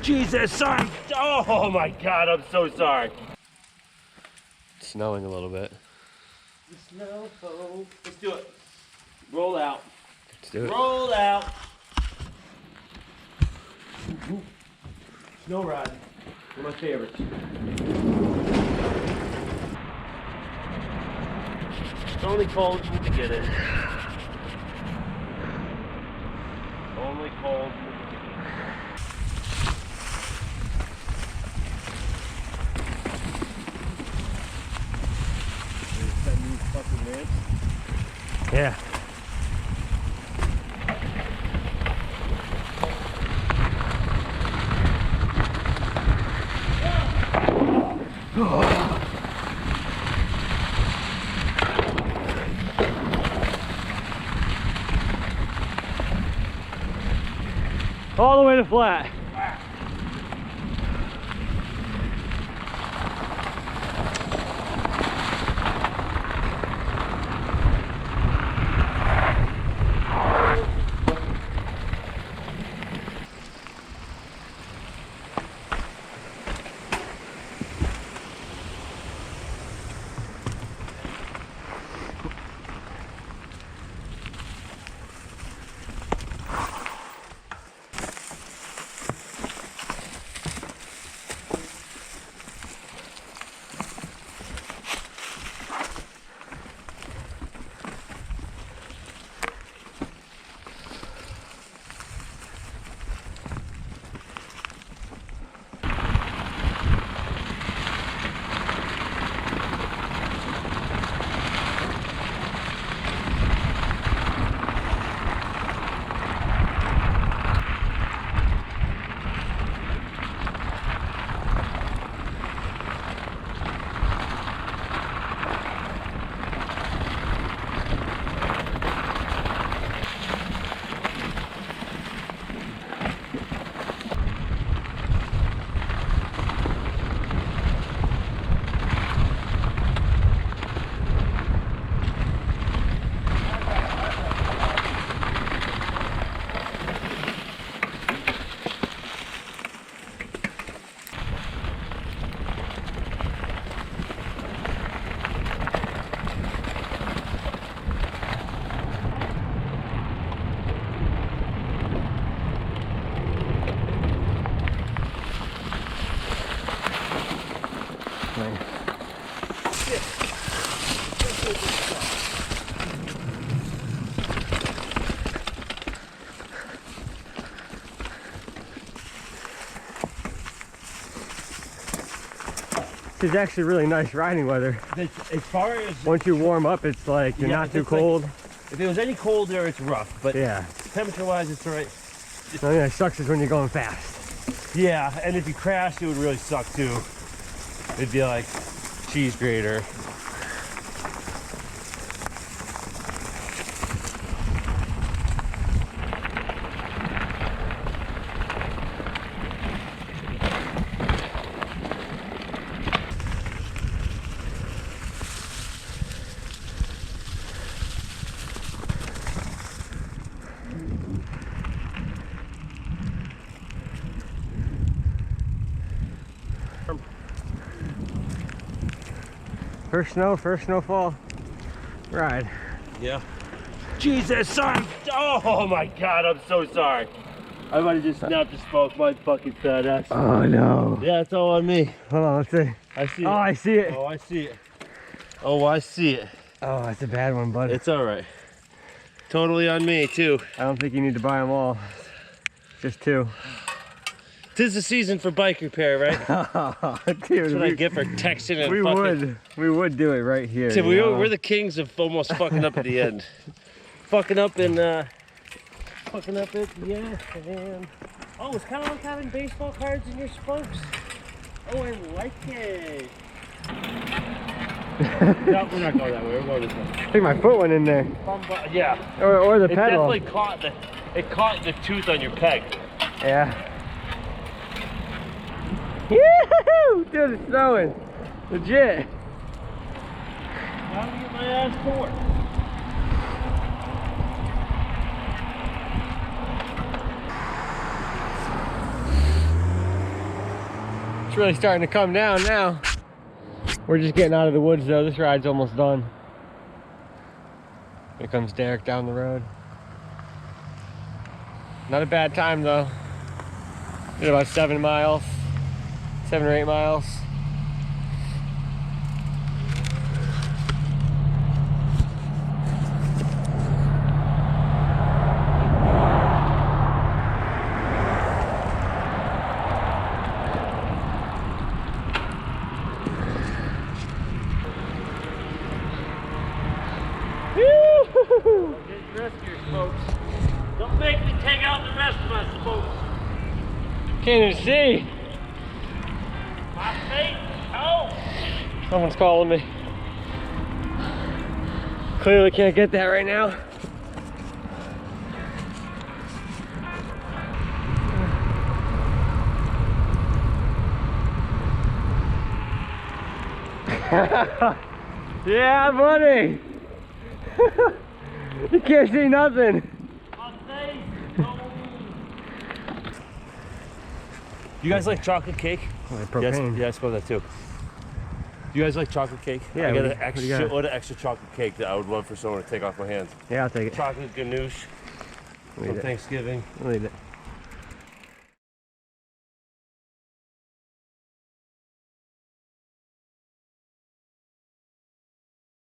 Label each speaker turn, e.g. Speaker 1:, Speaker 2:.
Speaker 1: Jesus, sorry. Oh my God, I'm so sorry.
Speaker 2: It's snowing a little bit.
Speaker 1: The snow, oh. Let's do it. Roll out.
Speaker 2: Let's do it.
Speaker 1: Roll out. Snow ride. One of my favorites. It's only cold in the beginning. Only cold in the beginning. Fucking ramps.
Speaker 2: Yeah. All the way to flat. This is actually really nice riding weather.
Speaker 1: As far as
Speaker 2: once you warm up, it's like you're not too cold.
Speaker 1: Like, if it was any colder, it's rough. But
Speaker 2: yeah,
Speaker 1: temperature-wise, it's all right.
Speaker 2: The only thing that sucks is when you're going fast.
Speaker 1: Yeah, and if you crash, it would really suck too. It'd be like cheese grater.
Speaker 2: First snowfall ride.
Speaker 1: Yeah. Jesus, sorry. Oh my God, I'm so sorry. I might have just snapped the smoke, my fucking fat ass.
Speaker 2: Oh no.
Speaker 1: Yeah, it's all on me.
Speaker 2: Hold on, let's see.
Speaker 1: I see it.
Speaker 2: Oh, I see it.
Speaker 1: Oh, I see it. Oh, I see it.
Speaker 2: Oh, that's a bad one, bud.
Speaker 1: It's all right. Totally on me too.
Speaker 2: I don't think you need to buy them all. Just two.
Speaker 1: 'Tis the season for bike repair, right?
Speaker 2: Dude,
Speaker 1: That's what I get for texting and
Speaker 2: we would do it right here.
Speaker 1: Dude, we're the kings of almost fucking up at the end. Fucking up at the end. Oh, it's kind of like having baseball cards in your spokes. Oh, I like it. No, we're not going that way. We're going this way.
Speaker 2: I think my foot went in there.
Speaker 1: Yeah.
Speaker 2: Or the pedal.
Speaker 1: It caught the tooth on your peg.
Speaker 2: Yeah. Yoo-hoo! Dude, it's snowing. Legit.
Speaker 1: How do you get my ass forward?
Speaker 2: It's really starting to come down now. We're just getting out of the woods though. This ride's almost done. Here comes Derek down the road. Not a bad time though. Did about 7 miles. 7 or 8 miles.
Speaker 1: Get rescuers, folks. Don't make me take out the rest of us, folks.
Speaker 2: Can't even see.
Speaker 1: My feet. Oh.
Speaker 2: Someone's calling me. Clearly can't get that right now. Yeah, buddy. You can't see nothing.
Speaker 1: My face. Oh. You guys like chocolate cake?
Speaker 2: Propane.
Speaker 1: Yeah, I suppose that too. Do you guys like chocolate cake?
Speaker 2: Yeah,
Speaker 1: I got
Speaker 2: what
Speaker 1: an
Speaker 2: do
Speaker 1: extra
Speaker 2: you got?
Speaker 1: shitload of extra chocolate cake that I would love for someone to take off my hands.
Speaker 2: Yeah, I'll take it.
Speaker 1: Chocolate ganoush
Speaker 2: I'll
Speaker 1: from
Speaker 2: eat it.
Speaker 1: Thanksgiving.
Speaker 2: I'll eat it.